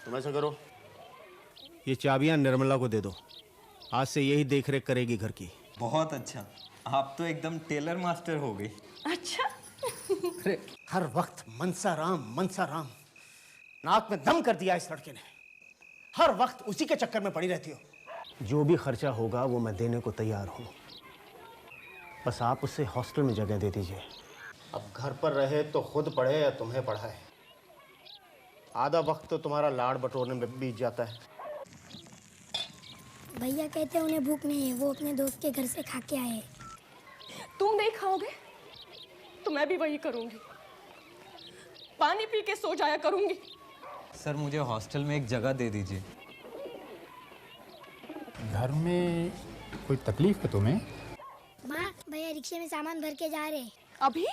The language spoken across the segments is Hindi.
तुम ऐसा करो, ये चाबियां निर्मला को दे दो। आज से यही देख रेख करेगी घर की। बहुत अच्छा, आप तो एकदम टेलर मास्टर हो गए। अच्छा। अरे हर वक्त मनसा राम, नाक में दम कर दिया इस लड़के ने। हर वक्त उसी के चक्कर में पड़ी रहती हो। जो भी खर्चा होगा वो मैं देने को तैयार हूँ, बस आप उसे हॉस्टल में जगह दे दीजिए। अब घर पर रहे तो खुद पढ़े या तुम्हें पढ़ाए। आधा वक्त तो तुम्हारा लाड़ बटोरने में बीत जाता है। भैया कहते हैं उन्हें भूख नहीं है, वो अपने दोस्त के घर से खा के आए। तुम नहीं खाओगे तो मैं भी वही करूंगी, पानी पी के सो जाया करूंगी। सर मुझे हॉस्टल में एक जगह दे दीजिए। घर में कोई तकलीफ है तुम्हें? माँ, भैया रिक्शे में सामान भर के जा रहे हैं। अभी?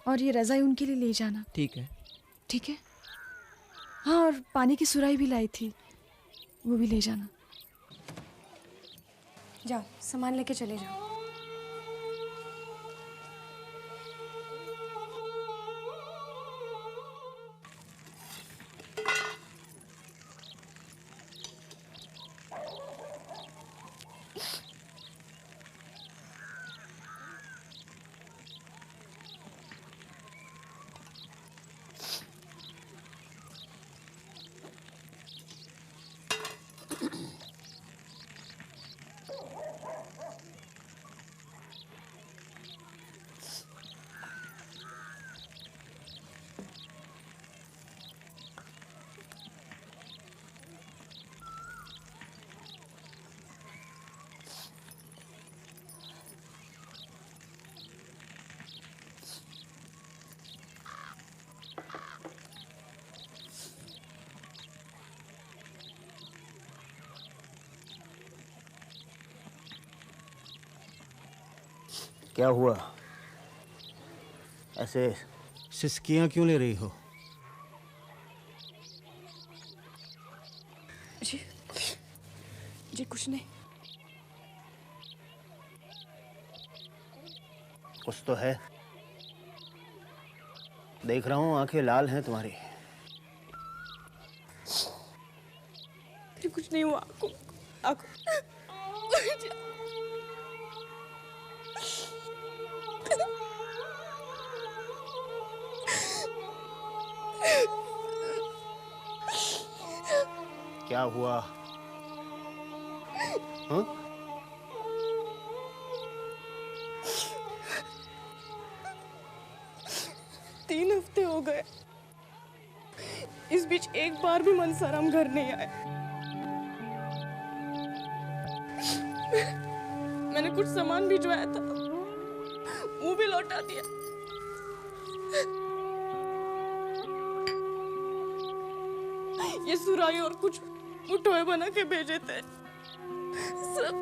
और ये रजाई उनके लिए ले जाना। ठीक है। ठीक है। हाँ, और पानी की सुराही भी लाई थी, वो भी ले जाना। जाओ, सामान लेके चले जाओ। क्या हुआ? ऐसे सिसकियां क्यों ले रही हो? जी कुछ नहीं। कुछ तो है, देख रहा हूं आंखें लाल हैं तुम्हारी। फिर कुछ नहीं हुआ। क्या हुआ? हाँ? 3 हफ्ते हो गए, इस बीच एक बार भी मनसाराम घर नहीं आए। मैंने कुछ सामान भिजवाया था, वो भी लौटा दिया। ये सुराही और कुछ मुठोए बना के भेजे थे, सब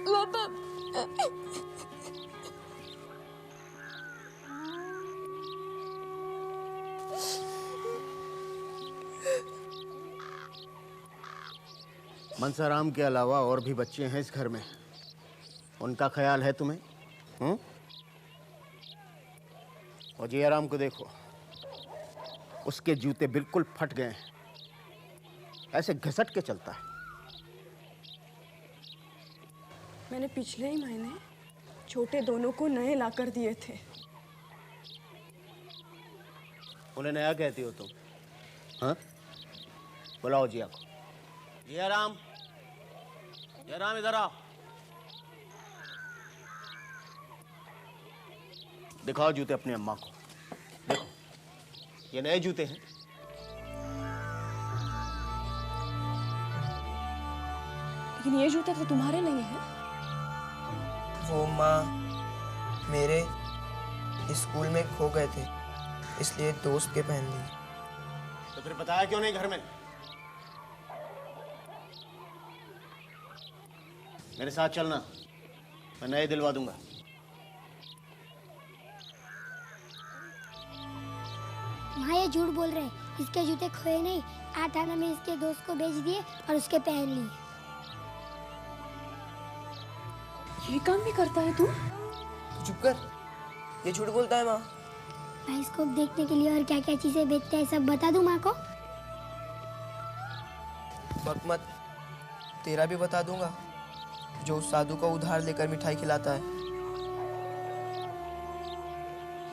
लौटा। मनसाराम के अलावा और भी बच्चे हैं इस घर में, उनका ख्याल है तुम्हें? और जियाराम को देखो, उसके जूते बिल्कुल फट गए हैं, ऐसे घसट के चलता है। मैंने पिछले ही महीने छोटे दोनों को नए लाकर दिए थे। उन्हें नया कहती हो तुम? हाँ, बुलाओ जिया को। जियाराम, जियाराम इधर आओ। दिखाओ जूते अपनी अम्मा को। देखो, ये नए जूते हैं। लेकिन ये जूते तो तुम्हारे नहीं हैं। वो माँ मेरे स्कूल में खो गए थे, इसलिए दोस्त के पहन लिए। तो फिर बताया क्यों नहीं घर में? मेरे साथ चलना, मैं नए दिलवा दूंगा। माँ ये झूठ बोल रहे हैं, इसके जूते खोए नहीं। 8 आना में इसके दोस्त को बेच दिए और उसके पहन लिए। ये काम भी करता है तू? चुप कर, ये झूठ बोलता है माँ। बाइस्कोप देखने के लिए और क्या क्या चीजें बेचते हैं सब बता दूं माँ को? बक मत, तेरा भी बता दूंगा, जो उस साधु को उधार लेकर मिठाई खिलाता है।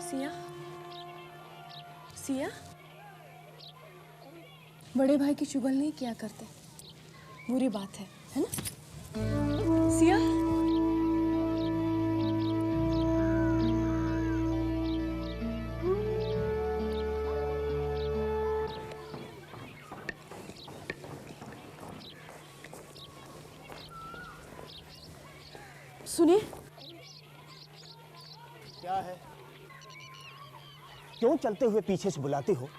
सिया, सिया, बड़े भाई की चुगल नहीं किया करते, बुरी बात है ना? सिया, सुनिए। क्या है? क्यों चलते हुए पीछे से बुलाती हो?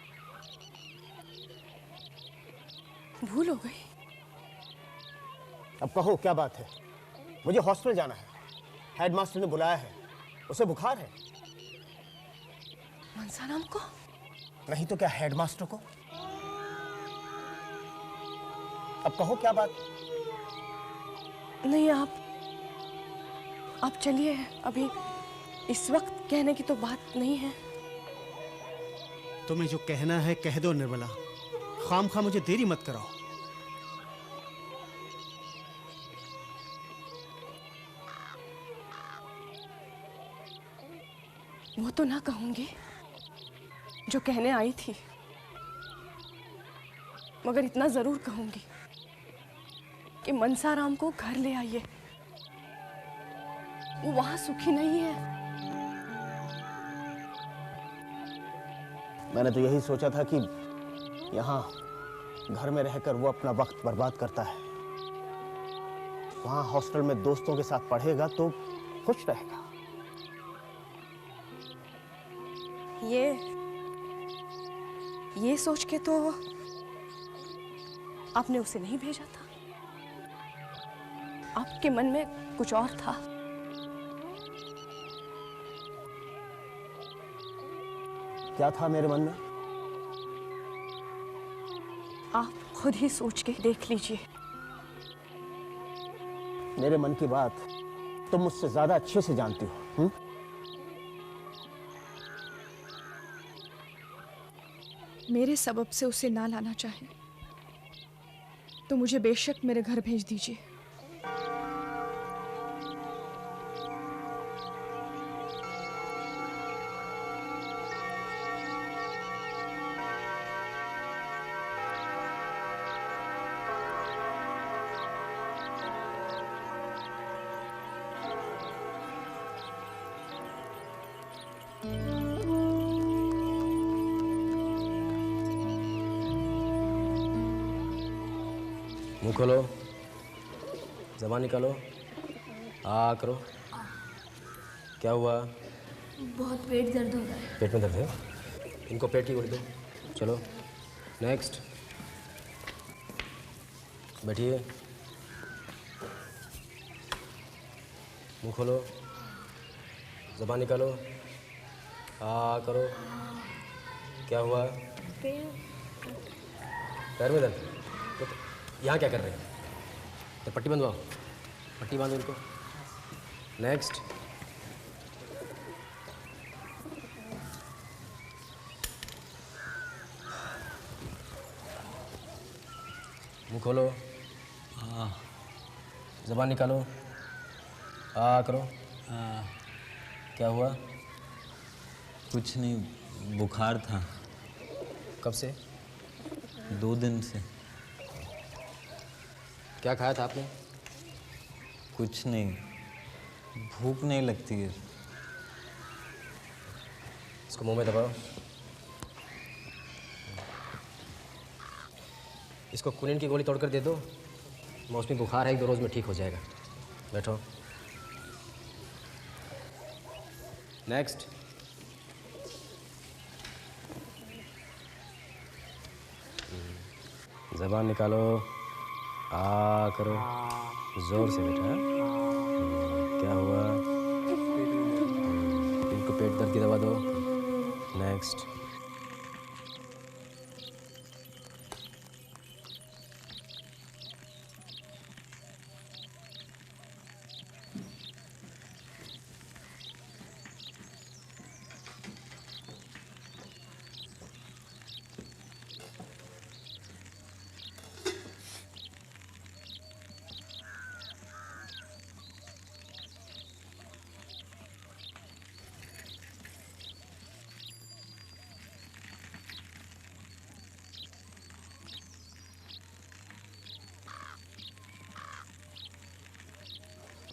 भूल हो गई? अब कहो क्या बात है? मुझे हॉस्टल जाना है, हेडमास्टर ने बुलाया है, उसे बुखार है। मनसाराम को? नहीं तो क्या हेडमास्टर को? अब कहो क्या बात? नहीं, आप चलिए, अभी इस वक्त कहने की तो बात नहीं है। तुम्हें जो कहना है कह दो निर्मला, खामखा मुझे देरी मत कराओ। वो तो ना कहूंगी जो कहने आई थी, मगर इतना जरूर कहूंगी कि मनसाराम को घर ले आइए, वो वहां सुखी नहीं है। मैंने तो यही सोचा था कि यहाँ घर में रहकर वो अपना वक्त बर्बाद करता है, वहां हॉस्टल में दोस्तों के साथ पढ़ेगा तो खुश रहेगा। ये सोच के तो आपने उसे नहीं भेजा था, आपके मन में कुछ और था। क्या था मेरे मन में? आप खुद ही सोच के देख लीजिए। मेरे मन की बात तुम मुझसे ज्यादा अच्छे से जानती हो। हुँ? मेरे सबब से उसे ना लाना चाहे तो मुझे बेशक मेरे घर भेज दीजिए। मुंह खोलो, ज़बान निकालो, आ करो। क्या हुआ? बहुत पेट दर्द हो रहा है। पेट में दर्द है? इनको पेट की गोली दो। चलो नेक्स्ट, बैठिए। मुंह खोलो, ज़बान निकालो, आ करो। क्या हुआ? पैर में दर्द? तो यहाँ क्या कर रहे हैं? तो पट्टी बंधवाओ, पट्टी बांधो इनको। नेक्स्ट, मुंह खोलो, ज़बान निकालो, आ करो। क्या हुआ? कुछ नहीं, बुखार था। कब से? 2 दिन से। क्या खाया था आपने? कुछ नहीं, भूख नहीं लगती है। इसको मुंह में दबाओ। इसको कुनिन की गोली तोड़कर दे दो। मौसमी बुखार है, 1-2 रोज में ठीक हो जाएगा। बैठो। नेक्स्ट, ज़बान निकालो, आ करो। जोर से बेटा। क्या हुआ? इनको पेट दर्द की दवा दो। नेक्स्ट,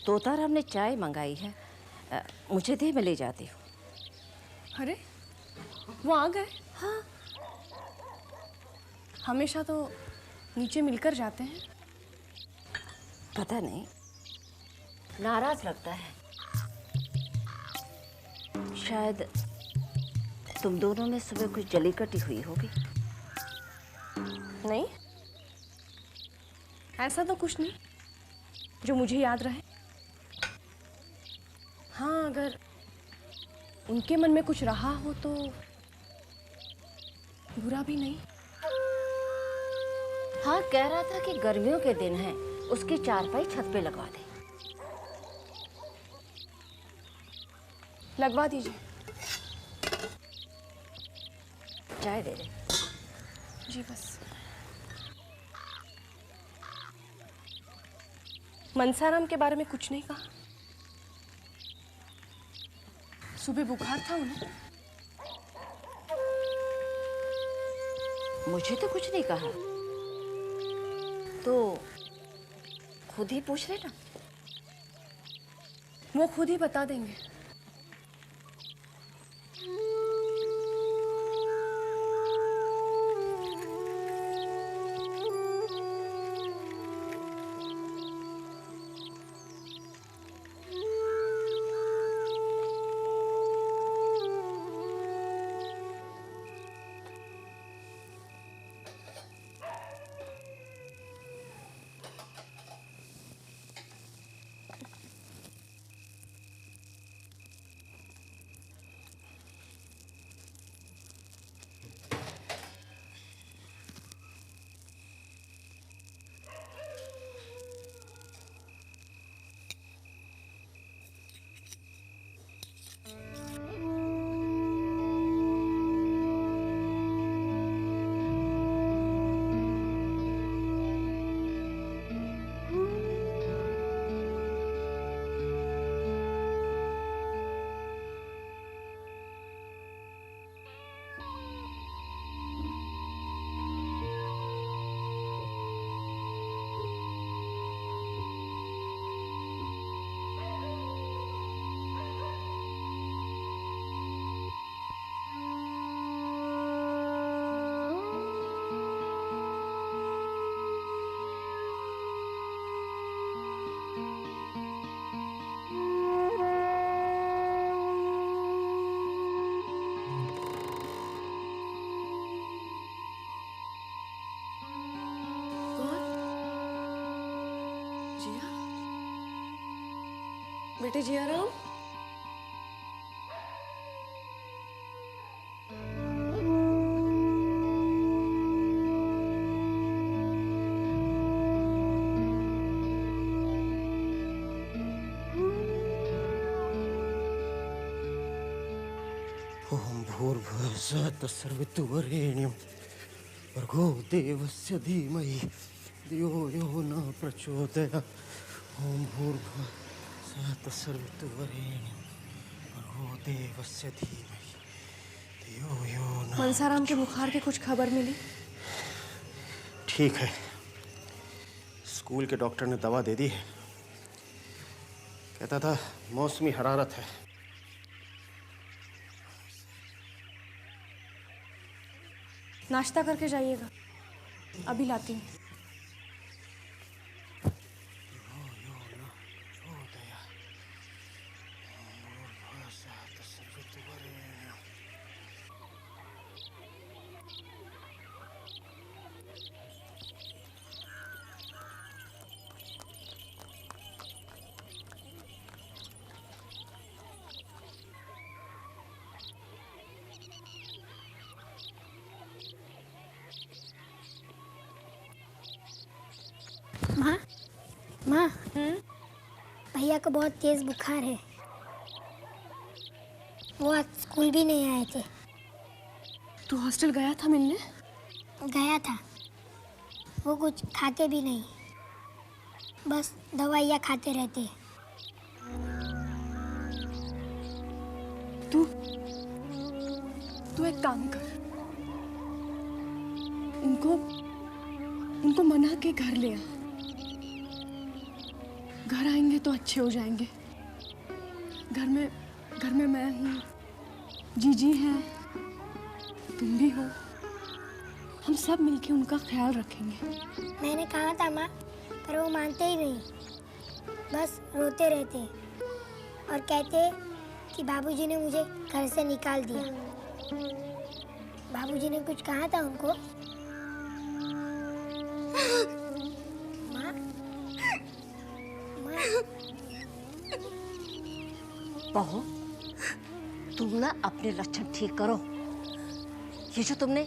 तोताराम ने चाय मंगाई है, मुझे दे, मैं ले जाती हूँ। अरे वो आ गए? हाँ। हमेशा तो नीचे मिलकर जाते हैं। पता नहीं, नाराज लगता है। शायद तुम दोनों में सुबह कुछ जली कटी हुई होगी। नहीं, ऐसा तो कुछ नहीं जो मुझे याद रहे। हाँ, अगर उनके मन में कुछ रहा हो तो बुरा भी नहीं। हाँ, कह रहा था कि गर्मियों के दिन हैं, उसकी चारपाई छत पे लगवा दे। लगवा दीजिए। चाय दे दे। जी बस। मनसाराम के बारे में कुछ नहीं कहा? सुबह बुखार था उन्हें? मुझे तो कुछ नहीं कहा, तो खुद ही पूछ लेना। वो खुद ही बता देंगे। बेटे जिया राम, ओम भूर्भुवस्सुः तत्सवितुर्वरेण्यं भर्गो देवस्य धीमहि धियो यो न प्रचोदयात्। ओम भूर्भुवस्सुः तत्सवितुर्वरेण्यं भर्गो देवस्य धीमहि धियो यो न। मनसाराम के बुखार की कुछ खबर मिली? ठीक है, स्कूल के डॉक्टर ने दवा दे दी है। कहता था मौसमी हरारत है। नाश्ता करके जाइएगा, अभी लाती हूँ। माँ माँ, भैया को बहुत तेज बुखार है। वो आज स्कूल भी नहीं आए थे। तू हॉस्टल गया था मिलने? गया था। वो कुछ खाते भी नहीं, बस दवाइयाँ खाते रहते। तू एक काम कर, उनको मना के घर ले आ। घर आएंगे तो अच्छे हो जाएंगे। घर में मैं हूँ, जीजी है, तुम भी हो। हम सब मिलके उनका ख्याल रखेंगे। मैंने कहा था माँ, पर वो मानते ही नहीं, बस रोते रहते और कहते कि बाबूजी ने मुझे घर से निकाल दिया। बाबूजी ने कुछ कहा था उनको? माँ, माँ। बहू, तुम ना अपने लक्षण ठीक करो। ये जो तुमने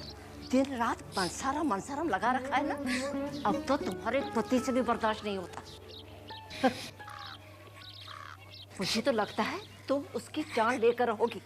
दिन रात मनसाराम लगा रखा है ना, अब तो तुम्हारे पति से भी बर्दाश्त नहीं होता। मुझे तो लगता है तुम उसकी जान लेकर रहोगी।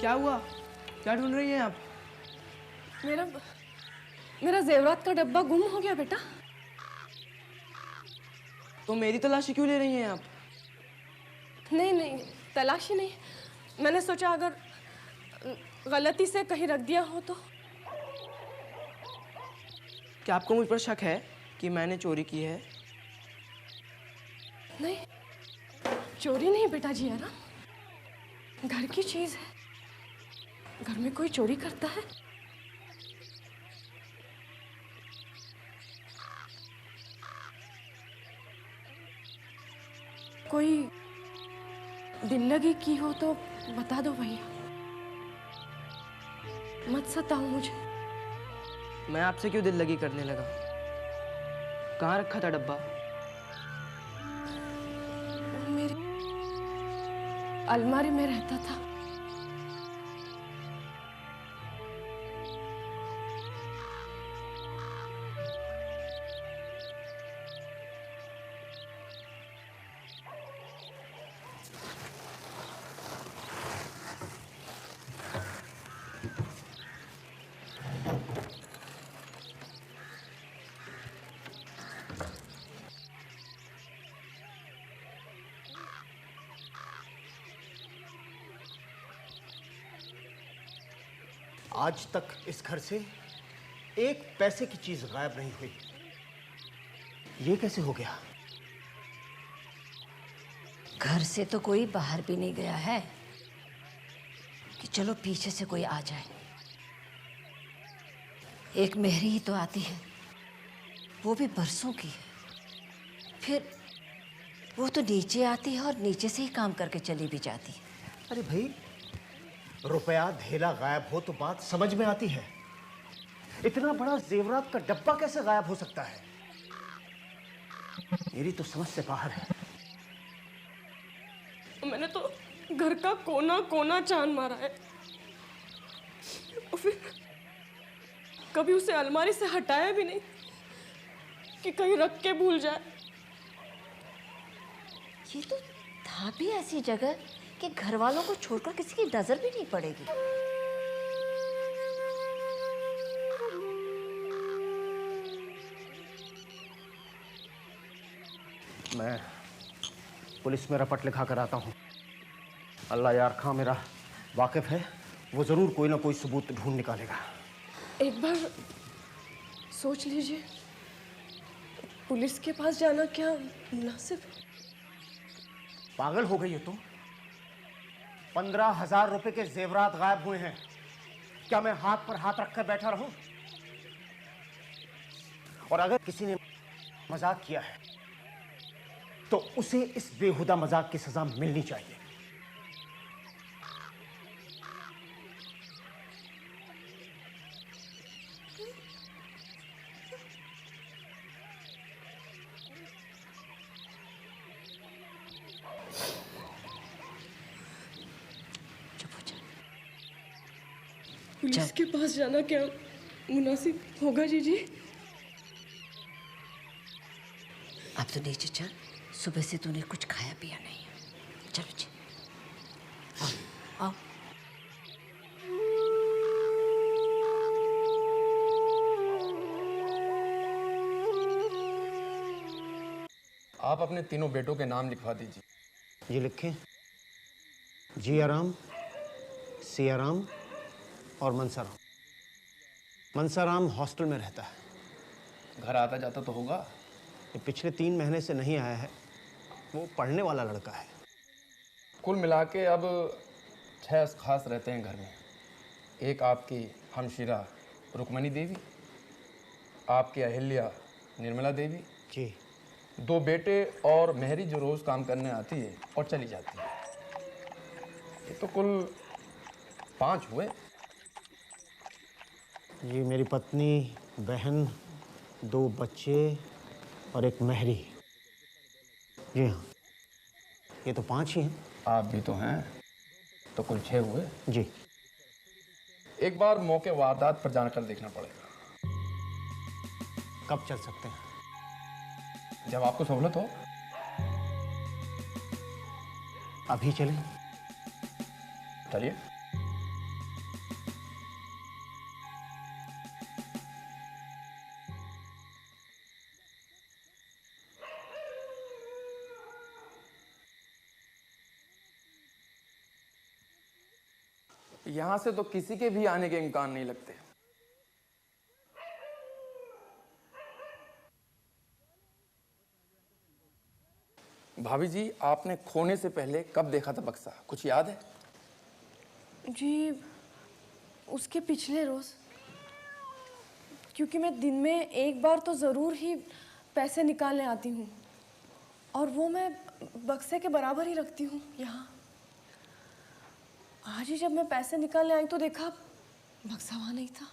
क्या हुआ? क्या ढूंढ रही हैं आप? मेरा जेवरात का डब्बा गुम हो गया बेटा। तो मेरी तलाशी क्यों ले रही हैं आप? नहीं, तलाशी नहीं। मैंने सोचा अगर गलती से कहीं रख दिया हो तो। क्या आपको मुझ पर शक है कि मैंने चोरी की है? नहीं, चोरी नहीं बेटा जी, है ना, घर की चीज है। घर में कोई चोरी करता है? कोई दिल लगी की हो तो बता दो भैया, मत सताओ मुझे। मैं आपसे क्यों दिल लगी करने लगा? कहाँ रखा था डब्बा? मेरी अलमारी में रहता था। आज तक इस घर से एक पैसे की चीज गायब नहीं हुई। ये कैसे हो गया? घर से तो कोई बाहर भी नहीं गया है कि चलो पीछे से कोई आ जाए। एक मेहरी ही तो आती है, वो भी बरसों की है। फिर वो तो नीचे आती है और नीचे से ही काम करके चली भी जाती है। अरे भाई, रुपया धेला गायब हो तो बात समझ में आती है। इतना बड़ा जेवरात का डब्बा कैसे गायब हो सकता है? मेरी तो समझ से बाहर है। मैंने तो घर का कोना कोना छान मारा है और फिर कभी उसे अलमारी से हटाया भी नहीं कि कहीं रख के भूल जाए। ये तो था भी ऐसी जगह कि घर वालों को छोड़कर किसी की नजर भी नहीं पड़ेगी। मैं पुलिस में रपट लिखा कर आता हूँ। अल्लाह यार खां मेरा वाकिफ है, वो ज़रूर कोई ना कोई सबूत ढूंढ निकालेगा। एक बार सोच लीजिए, पुलिस के पास जाना क्या मुनासिब है? पागल हो गई हो तुम? 15,000 रुपए के जेवरात गायब हुए हैं। क्या मैं हाथ पर हाथ रखकर बैठा रहूं? और अगर किसी ने मजाक किया है तो उसे इस बेहुदा मजाक की सजा मिलनी चाहिए। पुलिस के पास जाना क्या मुनासिब होगा जीजी? अब तो नीचे चल, सुबह से तूने कुछ खाया पिया नहीं है। चल बच्चे, आओ आओ। आप अपने तीनों बेटों के नाम लिखवा दीजिए। ये लिखें, जियाराम, सियाराम और मनसाराम। मनसाराम हॉस्टल में रहता है। घर आता जाता तो होगा? ये पिछले 3 महीने से नहीं आया है। वो पढ़ने वाला लड़का है। कुल मिला के अब 6 खास रहते हैं घर में। एक आपकी हमशीरा रुक्मणी देवी, आपकी अहिल्या निर्मला देवी जी, 2 बेटे और मेहरी जो रोज़ काम करने आती है और चली जाती है। ये तो कुल 5 हुए। ये मेरी पत्नी, बहन, 2 बच्चे और एक मेहरी। जी हाँ, ये तो 5 ही हैं। आप भी तो हैं, तो कुल 6 हुए। जी। एक बार मौके वारदात पर जानकर देखना पड़ेगा। कब चल सकते हैं? जब आपको सहूलत हो। अभी चलें? चलिए। यहां से तो किसी के भी आने के इम्कान नहीं लगते। भाभी जी, आपने खोने से पहले कब देखा था बक्सा, कुछ याद है? जी, उसके पिछले रोज, क्योंकि मैं दिन में एक बार तो ज़रूर ही पैसे निकालने आती हूँ और वो मैं बक्से के बराबर ही रखती हूँ यहाँ। आज ही जब मैं पैसे निकालने आई तो देखा बक्सा वहाँ नहीं था।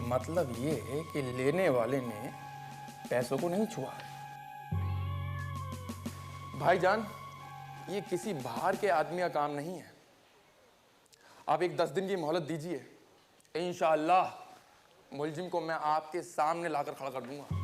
मतलब ये है कि लेने वाले ने पैसों को नहीं छुआ। भाईजान, ये किसी बाहर के आदमी का काम नहीं है। आप एक 10 दिन की मोहलत दीजिए, इंशाअल्लाह मुलजिम को मैं आपके सामने लाकर खड़ा कर दूंगा।